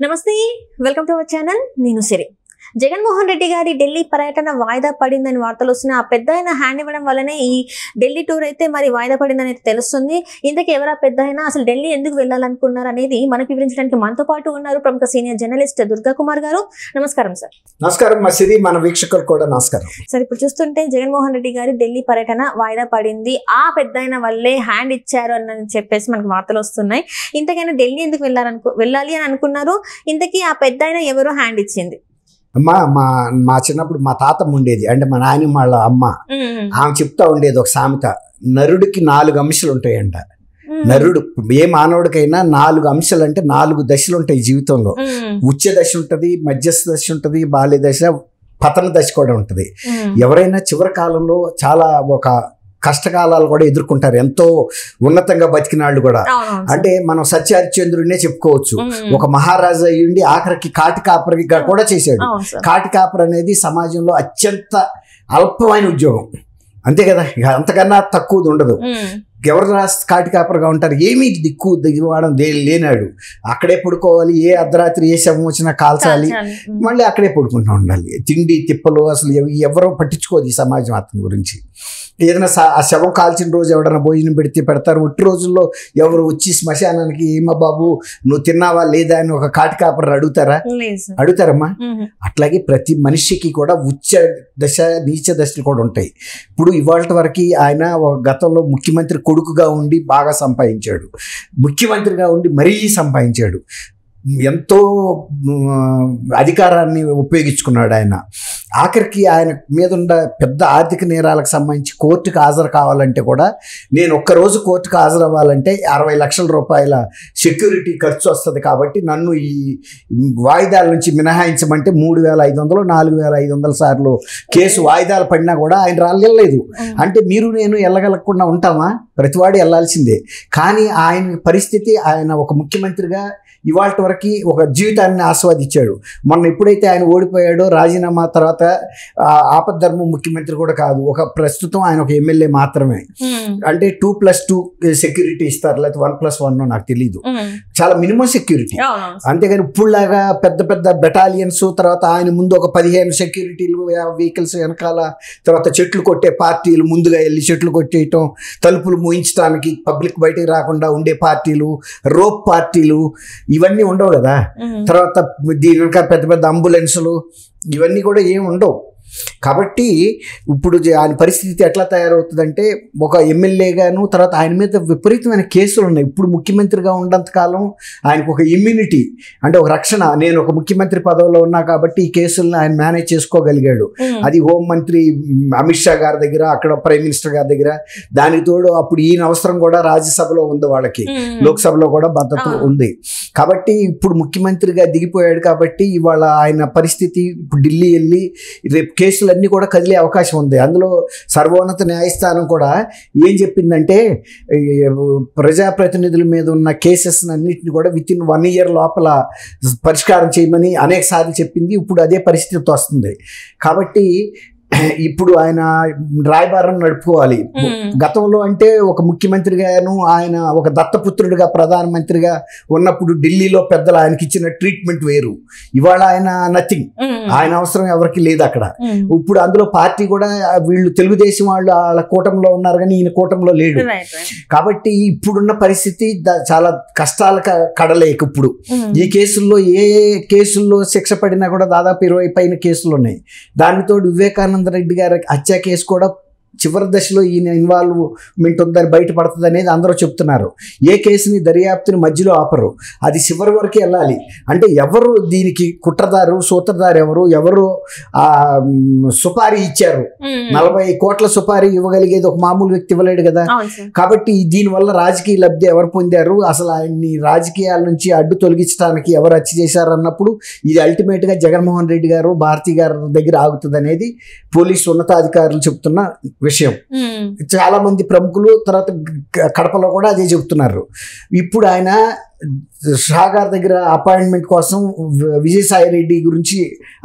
నమస్తే, welcome to our channel. నేను సిరి. జగన్మోహన్ రెడ్డి గారి ఢిల్లీ పర్యటన వాయిదా పడిందని వార్తలు వస్తున్నాయి. ఆ పెద్ద ఆయన హ్యాండ్ ఇవ్వడం వల్లనే ఈ ఢిల్లీ టూర్ అయితే మరి వాయిదా పడిందని అయితే తెలుస్తుంది. ఇంతకీ ఎవరా పెద్ద ఆయన, అసలు ఢిల్లీ ఎందుకు వెళ్ళాలనుకున్నారు అనేది మనకు వివరించడానికి మనతో పాటు ఉన్నారు ప్రముఖ సీనియర్ జర్నలిస్ట్ దుర్గా కుమార్ గారు. నమస్కారం సార్. నమస్కారం మా సిరి, మన వీక్షకులు కూడా నమస్కారం. సార్, ఇప్పుడు చూస్తుంటే జగన్మోహన్ రెడ్డి గారి ఢిల్లీ పర్యటన వాయిదా పడింది, ఆ పెద్ద ఆయన వల్లే హ్యాండ్ ఇచ్చారు అని చెప్పేసి మనకు వార్తలు వస్తున్నాయి. ఇంతకైనా ఢిల్లీ ఎందుకు వెళ్ళాలి అని అనుకున్నారు? ఇంతకీ ఆ పెద్ద ఆయన ఎవరో హ్యాండ్ ఇచ్చింది? మా చిన్నప్పుడు మా తాతమ్మ ఉండేది, అంటే మా నాయనమ్మ వాళ్ళ అమ్మ, ఆమె చెప్తా ఉండేది ఒక సామెత. నరుడికి 4 అంశాలు ఉంటాయంట. నరుడు ఏ మానవుడికైనా 4 అంశాలు, అంటే 4 దశలు ఉంటాయి జీవితంలో. ఉచ్చ దశ ఉంటుంది, మధ్యస్థ దశ ఉంటుంది, బాల్య దశ, పతన దశ కూడా ఉంటుంది. ఎవరైనా చివరి కాలంలో చాలా ఒక కష్టకాలాలు కూడా ఎదుర్కొంటారు, ఎంతో ఉన్నతంగా బతికిన వాళ్ళు కూడా. అంటే మనం సత్యహరిశ్చంద్రుడినే చెప్పుకోవచ్చు. ఒక మహారాజు అయ్యుండి ఆఖరికి కాటి కాపరిగా కూడా చేశాడు. కాటి కాపరి అనేది సమాజంలో అత్యంత అల్పమైన ఉద్యోగం, అంతే కదా, అంతకన్నా తక్కువది ఉండదు. ఎవరు కాటి కాపరిగా ఉంటారు? ఏమీ దిక్కు దిగువాడం లేనాడు. అక్కడే పడుకోవాలి, ఏ అర్ధరాత్రి ఏ శవం వచ్చినా కాల్చాలి, మళ్ళీ అక్కడే పడుకుంటూ ఉండాలి. తిండి తిప్పలు అసలు ఎవరో పట్టించుకోదు ఈ సమాజం అతని గురించి. ఏదైనా ఆ శవం కాల్చిన రోజు ఎవడన్నా భోజనం పెడతారు. ఒట్టి రోజుల్లో ఎవరు వచ్చి శ్మశానానికి ఏమా బాబు నువ్వు తిన్నావా లేదా అని ఒక కాటి కాపరి అడుగుతారమ్మా. అట్లాగే ప్రతి మనిషికి కూడా ఉచ్చ దశ నీచ దశలు కూడా ఉంటాయి. ఇప్పుడు ఇవాళ వరకు ఆయన గతంలో ముఖ్యమంత్రి కొడుకుగా ఉండి బాగా సంపాదించాడు, ముఖ్యమంత్రిగా ఉండి మరీ సంపాదించాడు, ఎంతో అధికారాన్ని ఉపయోగించుకున్నాడు ఆయన. ఆఖరికి ఆయన మీద ఉన్న పెద్ద ఆర్థిక నేరాలకు సంబంధించి కోర్టుకు హాజరు కావాలంటే కూడా, నేను ఒక్కరోజు కోర్టుకు హాజరు అవ్వాలంటే 60 లక్షల రూపాయల సెక్యూరిటీ ఖర్చు వస్తుంది, కాబట్టి నన్ను ఈ వాయిదాల నుంచి మినహాయించమంటే 3,500 4,500 సార్లు కేసు వాయిదాలు పడినా కూడా ఆయన రాలేదు. అంటే మీరు నేను వెళ్ళగలగకుండా ఉంటామా? ప్రతివాడు వెళ్ళాల్సిందే. కానీ ఆయన పరిస్థితి, ఆయన ఒక ముఖ్యమంత్రిగా ఇవాళ వరకు ఒక జీవితాన్ని ఆస్వాదించాడు. మొన్న ఎప్పుడైతే ఆయన ఓడిపోయాడో, రాజీనామా తర్వాత ఆపద్ధర్మ ముఖ్యమంత్రి కూడా కాదు, ప్రస్తుతం ఆయన ఒక ఎమ్మెల్యే మాత్రమే. అంటే 2+2 సెక్యూరిటీ ఇస్తారు, లేకపోతే 1+1 నాకు తెలియదు. చాలా మినిమం సెక్యూరిటీ. అంతేగాని ఇప్పుడులాగా పెద్ద పెద్ద బెటాలియన్స్, తర్వాత ఆయన ముందు ఒక 15 సెక్యూరిటీలు, వెహికల్స్ వెనకాల, తర్వాత చెట్లు కొట్టే పార్టీలు, ముందుగా వెళ్ళి చెట్లు కొట్టేయటం, తలుపులు మూయించడానికి పబ్లిక్ బయటికి రాకుండా ఉండే పార్టీలు, రోప్ పార్టీలు, ఇవన్నీ ఉండవు కదా. తర్వాత దీని వెనక పెద్ద పెద్ద అంబులెన్సులు, ఇవన్నీ కూడా ఏమి ఉండవు. కాబట్టి ఇప్పుడు ఆయన పరిస్థితి ఎట్లా తయారవుతుందంటే, ఒక ఎమ్మెల్యేగాను, తర్వాత ఆయన మీద విపరీతమైన కేసులు ఉన్నాయి. ఇప్పుడు ముఖ్యమంత్రిగా ఉన్నంతకాలం ఆయనకు ఒక ఇమ్యూనిటీ, అంటే ఒక రక్షణ. నేను ఒక ముఖ్యమంత్రి పదవిలో ఉన్నా కాబట్టి ఈ కేసులను ఆయన మేనేజ్ చేసుకోగలిగాడు. అది హోంమంత్రి అమిత్ షా గారి దగ్గర, అక్కడ ప్రైమ్ మినిస్టర్ గారి దగ్గర. దానికి తోడు అప్పుడు ఈయన అవసరం కూడా రాజ్యసభలో ఉంది వాళ్ళకి, లోక్సభలో కూడా భద్రత ఉంది. కాబట్టి ఇప్పుడు ముఖ్యమంత్రిగా దిగిపోయాడు. కాబట్టి ఇవాళ ఆయన పరిస్థితి, ఇప్పుడు ఢిల్లీ వెళ్ళి రేపు కేసులన్నీ కూడా కదిలే అవకాశం ఉంది. అందులో సర్వోన్నత న్యాయస్థానం కూడా ఏం చెప్పిందంటే, ప్రజాప్రతినిధుల మీద ఉన్న కేసెస్ అన్నింటిని కూడా వితిన్ 1 year లోపల పరిష్కారం చేయమని అనేక సార్లు చెప్పింది. ఇప్పుడు అదే పరిస్థితి వస్తుంది. కాబట్టి ఇప్పుడు ఆయన రాయబారం నడుపుకోవాలి. గతంలో అంటే ఒక ముఖ్యమంత్రిగాను, ఆయన ఒక దత్తపుత్రుడిగా ప్రధానమంత్రిగా ఉన్నప్పుడు ఢిల్లీలో పెద్దలు ఆయనకి ఇచ్చిన ట్రీట్మెంట్ వేరు. ఇవాళ ఆయన నథింగ్, ఆయన అవసరం ఎవరికి లేదు అక్కడ. ఇప్పుడు అందులో పార్టీ కూడా, వీళ్ళు తెలుగుదేశం వాళ్ళు వాళ్ళ కూటమిలో ఉన్నారు కానీ ఈయన కూటమిలో లేడు. కాబట్టి ఇప్పుడున్న పరిస్థితి చాలా కష్టాల కడలేక. ఇప్పుడు ఈ కేసుల్లో ఏ కేసుల్లో శిక్ష పడినా కూడా దాదాపు 20 పైన కేసులు ఉన్నాయి. దానితో వివేకానంద రెడ్డి గారి హత్య కేసు కూడా చివరి దశలో ఈయన ఇన్వాల్వ్మెంట్ ఉందని బయటపడుతుంది అనేది అందరూ చెప్తున్నారు. ఏ కేసుని దర్యాప్తుని మధ్యలో ఆపరు, అది చివరి వరకు వెళ్ళాలి. అంటే ఎవరు దీనికి కుట్రదారు, సూత్రధారు ఎవరు సుపారీ ఇచ్చారు? 40 కోట్ల సుపారీ ఇవ్వగలిగేది ఒక మామూలు వ్యక్తి ఇవ్వలేడు కదా. కాబట్టి దీనివల్ల రాజకీయ లబ్ధి ఎవరు పొందారు, అసలు ఆయన్ని రాజకీయాల నుంచి అడ్డు తొలగించడానికి ఎవరు హత్య చేశారు అన్నప్పుడు ఇది అల్టిమేట్గా జగన్మోహన్ రెడ్డి గారు, భారతి గారి దగ్గర ఆగుతుంది అనేది పోలీసు ఉన్నతాధికారులు చెప్తున్న విషయం. చాలా మంది ప్రముఖులు తర్వాత కడపలో కూడా అదే చెబుతున్నారు. ఇప్పుడు ఆయన షా గారి దగ్గర అపాయింట్మెంట్ కోసం విజయసాయి రెడ్డి గురించి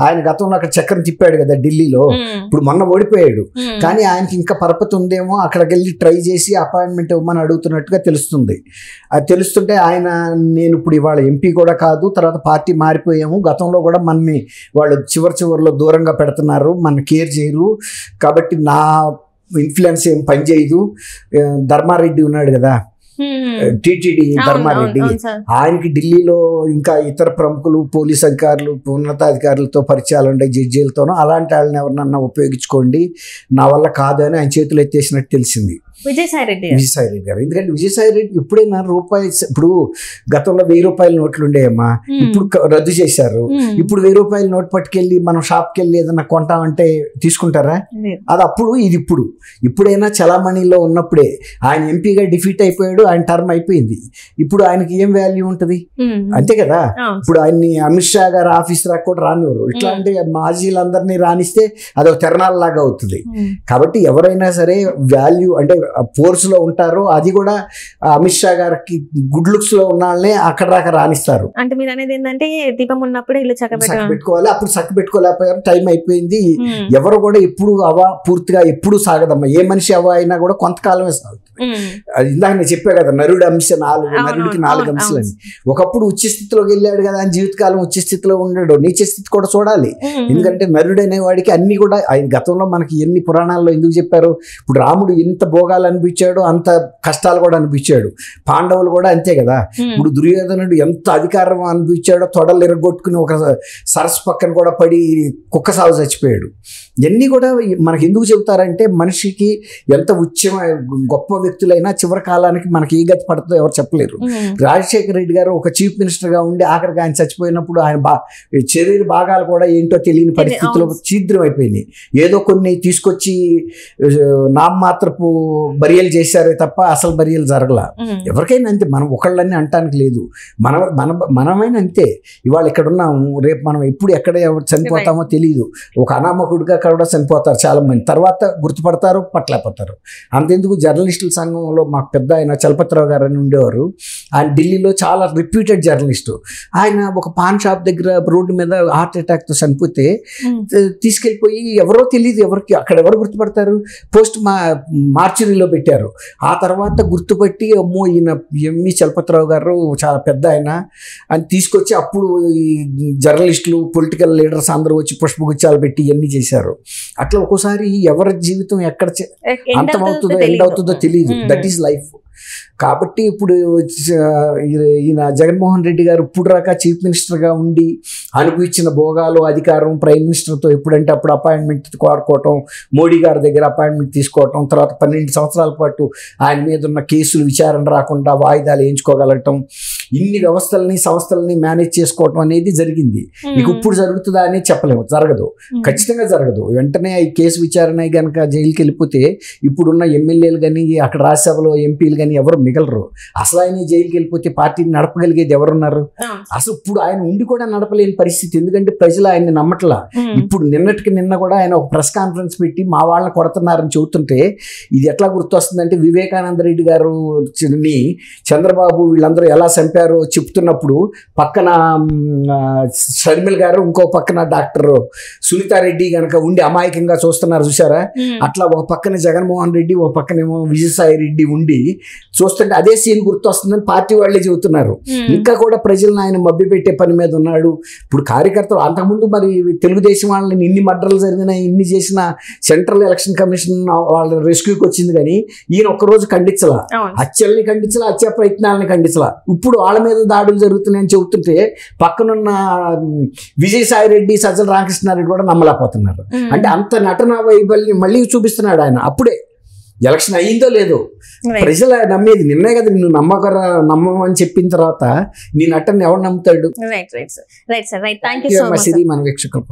ఆయన గతంలో అక్కడ చక్రం తిప్పాడు కదా ఢిల్లీలో, ఇప్పుడు మొన్న ఓడిపోయాడు. కానీ ఆయనకి ఇంకా పరపతి ఉందేమో, అక్కడికి వెళ్ళి ట్రై చేసి అపాయింట్మెంట్ ఇవ్వమని అడుగుతున్నట్టుగా తెలుస్తుంది. అది తెలుస్తుంటే ఆయన నేను ఇప్పుడు ఇవాళ ఎంపీ కూడా కాదు, తర్వాత పార్టీ మారిపోయాము, గతంలో కూడా మనని వాళ్ళు చివరిలో దూరంగా పెడుతున్నారు, మన కేర్ చేయరు, కాబట్టి నా ఇన్ఫ్లుయెన్స్ ఏం పనిచేయదు. ధర్మారెడ్డి ఉన్నాడు కదా, టిటిడి ధర్మారెడ్డి, ఆయనకి ఢిల్లీలో ఇంకా ఇతర ప్రముఖులు, పోలీస్ అధికారులు, ఉన్నతాధికారులతో పరిచయాలు ఉండే జడ్జీలతోనూ, అలాంటి వాళ్ళని ఎవరినన్నా ఉపయోగించుకోండి, నా వల్ల కాదు అని ఆయన చేతులు ఎత్తేసినట్టు తెలిసింది విజయసాయి రెడ్డి గారు. ఎందుకంటే విజయసాయి రెడ్డి ఎప్పుడైనా రూపాయి, ఇప్పుడు గతంలో 1000 రూపాయల నోట్లు ఉండేయమ్మా, ఇప్పుడు రద్దు చేశారు. ఇప్పుడు 1000 రూపాయల నోట్ పట్టుకెళ్ళి మనం షాప్కి వెళ్ళి ఏదైనా కొంటామంటే తీసుకుంటారా? అది అప్పుడు, ఇది ఇప్పుడు. ఇప్పుడైనా చలామణిలో ఉన్నప్పుడే. ఆయన ఎంపీగా డిఫీట్ అయిపోయాడు, ఆయన టర్మ్ అయిపోయింది, ఇప్పుడు ఆయనకి ఏం వాల్యూ ఉంటుంది? అంతే కదా. ఇప్పుడు ఆయన్ని అమిత్ షా గారు ఆఫీస్ రాక కూడా రానివ్వరు. ఇట్లాంటి మాజీలందరినీ రానిస్తే అదొక తెరణాలలాగా అవుతుంది. కాబట్టి ఎవరైనా సరే వాల్యూ అంటే ఫోర్స్ లో ఉంటారు, అది కూడా అమిత్ షా గారికి గుడ్ లుక్స్ లో ఉన్న వాళ్ళనే అక్కడ దాకా రాణిస్తారు. అంటే మీరు అనేది ఏంటంటే దీపం ఉన్నప్పుడే ఇల్లు పెట్టుకోవాలి, అప్పుడు చక్క పెట్టుకోలేకపోయారు, టైం అయిపోయింది. ఎవరు కూడా ఎప్పుడు పూర్తిగా ఎప్పుడు సాగదమ్మా, ఏ మనిషి అయినా కూడా కొంతకాలమే సాగుతుంది. అది ఇందాక నేను చెప్పా కదా, నరుడి అంశ 4, నరుడికి 4 అంశాలు అని. ఒకప్పుడు ఉచ్చ స్థితిలోకి వెళ్ళాడు కదా, ఆయన జీవితకాలం ఉచ్చ స్థితిలో ఉన్నాడు, నీచ స్థితి కూడా చూడాలి. ఎందుకంటే నరుడు అనేవాడికి అన్ని కూడా, ఆయన గతంలో మనకి ఎన్ని పురాణాల్లో ఎందుకు చెప్పారు, ఇప్పుడు రాముడు ఎంత భోగాలు అనిపించాడు, అంత కష్టాలు కూడా అనిపించాడు. పాండవులు కూడా అంతే కదా. ఇప్పుడు దుర్యోధనుడు ఎంత అధికారం అనిపించాడో, తొడలు ఎరగొట్టుకుని ఒక సరస్సు పక్కన కూడా పడి కుక్క సాగు చచ్చిపోయాడు. ఇవన్నీ కూడా మనకి ఎందుకు చెబుతారంటే, మనిషికి ఎంత గొప్ప వ్యక్తులైనా చివరి కాలానికి మనకి ఏ గతి పడుతుందో ఎవరు చెప్పలేరు. రాజశేఖర రెడ్డి గారు ఒక చీఫ్ మినిస్టర్ గా ఉండి ఆఖరికి ఆయన చచ్చిపోయినప్పుడు ఆయన శరీర భాగాలు కూడా ఏంటో తెలియని పరిస్థితుల్లో ఛిద్రం అయిపోయినాయి. ఏదో కొన్ని తీసుకొచ్చి నామమాత్రపు బరియలు చేశారే తప్ప అసలు బరియలు జరగల. ఎవరికైనా అంతే, మనం ఒకళ్ళని అంటానికి లేదు, మనమైనా అంతే. ఇవాళ ఇక్కడ ఉన్నాము, రేపు మనం ఎప్పుడు ఎక్కడ చనిపోతామో తెలియదు. ఒక అనామకుడిగా కూడా చనిపోతారు చాలా మంది, తర్వాత గుర్తుపడతారు, పట్టలేకపోతారు. అంతెందుకు జర్నలిస్టుల సంఘంలో మాకు పెద్ద ఆయన చలపతిరావు గారు అని ఉండేవారు. ఆయన ఢిల్లీలో చాలా రిప్యూటెడ్ జర్నలిస్టు. ఆయన ఒక పాన్ షాప్ దగ్గర రోడ్డు మీద హార్ట్ అటాక్తో చనిపోతే తీసుకెళ్ళిపోయి ఎవరో తెలియదు, ఎవరికి అక్కడ ఎవరు గుర్తుపడతారు, పోస్ట్ మార్చురీలో పెట్టారు. ఆ తర్వాత గుర్తుపట్టి అమ్మో ఈయన ఎంవి చలపతిరావు గారు చాలా పెద్ద ఆయన అని తీసుకొచ్చి అప్పుడు ఈ జర్నలిస్టులు, పొలిటికల్ లీడర్స్ అందరూ వచ్చి పుష్పగుచ్చాలు పెట్టి ఇవన్నీ చేశారు. అట్లా ఒక్కోసారి ఎవరి జీవితం ఎక్కడ అంతమవుతుందో ఎండ్ అవుతుందో తెలియదు. That is life. కాబట్టి ఇప్పుడు ఈయన జగన్మోహన్ రెడ్డి గారు ఇప్పుడు దాకా చీఫ్ మినిస్టర్గా ఉండి అనుభవించిన భోగాలు, అధికారం, ప్రైమ్ మినిస్టర్తో ఎప్పుడంటే అప్పుడు అపాయింట్మెంట్ కోరుకోవటం, మోడీ గారి దగ్గర అపాయింట్మెంట్ తీసుకోవటం, తర్వాత 12 సంవత్సరాల పాటు ఆయన మీద ఉన్న కేసులు విచారణ రాకుండా వాయిదాలు వేయించుకోగలగటం, ఇన్ని వ్యవస్థలని సంస్థలని మేనేజ్ చేసుకోవటం అనేది జరిగింది. మీకు ఇప్పుడు జరుగుతుందా అని చెప్పలేము, జరగదు, ఖచ్చితంగా జరగదు. వెంటనే ఈ కేసు విచారణ కనుక జైలుకి వెళ్ళిపోతే ఇప్పుడున్న ఎమ్మెల్యేలు కానీ అక్కడ రాజ్యసభలో ఎంపీలు కానీ ఎవరు మిగలరు. అసలు ఆయన జైలుకి వెళ్ళిపోతే పార్టీని నడపగలిగేది ఎవరున్నారు? అసలు ఇప్పుడు ఆయన ఉండి కూడా నడపలేని పరిస్థితి. ఎందుకంటే ప్రజలు ఆయన్ని నమ్మట్లా. ఇప్పుడు నిన్నటికి నిన్న కూడా ఆయన ఒక ప్రెస్ కాన్ఫరెన్స్ పెట్టి మా వాళ్ళని కొడుతున్నారని చెబుతుంటే ఇది ఎట్లా గుర్తొస్తుందంటే, వివేకానంద రెడ్డి గారు చంద్రబాబు వీళ్ళందరూ ఎలా చంపారో చెప్తున్నప్పుడు పక్కన షర్మిల్ గారు, ఇంకో పక్కన డాక్టర్ సునీతారెడ్డి కనుక ఉండి అమాయకంగా చూస్తున్నారు చూసారా, అట్లా ఒక పక్కన జగన్మోహన్ రెడ్డి, ఒక పక్కనేమో విజయసాయి రెడ్డి ఉండి చూస్తుంటే అదే సీన్ గుర్తొస్తుందని పార్టీ వాళ్ళే చెబుతున్నారు. ఇంకా కూడా ప్రజలను ఆయన మభ్య పెట్టే పని మీద ఉన్నాడు. ఇప్పుడు కార్యకర్తలు అంతకుముందు మరి తెలుగుదేశం వాళ్ళని ఇన్ని మర్డర్లు జరిగినా, ఇన్ని చేసిన సెంట్రల్ ఎలక్షన్ కమిషన్ వాళ్ళ రెస్క్యూకి వచ్చింది, కానీ ఈయన ఒక్కరోజు ఖండించలా, హత్యల్ని ఖండించలా, హత్య ప్రయత్నాలని ఖండించలా. ఇప్పుడు వాళ్ళ మీద దాడులు జరుగుతున్నాయని చెబుతుంటే పక్కనున్న విజయసాయి రెడ్డి, సజ్జల రామకృష్ణారెడ్డి కూడా నమ్మలేకపోతున్నారు. అంటే అంత నటన వైబల్ని మళ్ళీ చూపిస్తున్నాడు ఆయన. అప్పుడే ఎలక్షన్ అయ్యిందో లేదో ప్రజలు నమ్మేది నిన్నే కదా, నిన్ను నమ్మమని చెప్పిన తర్వాత నీ నటన ఎవరు నమ్ముతాడు? Right sir, right sir, right. Thank you so much. మన వీక్షకులు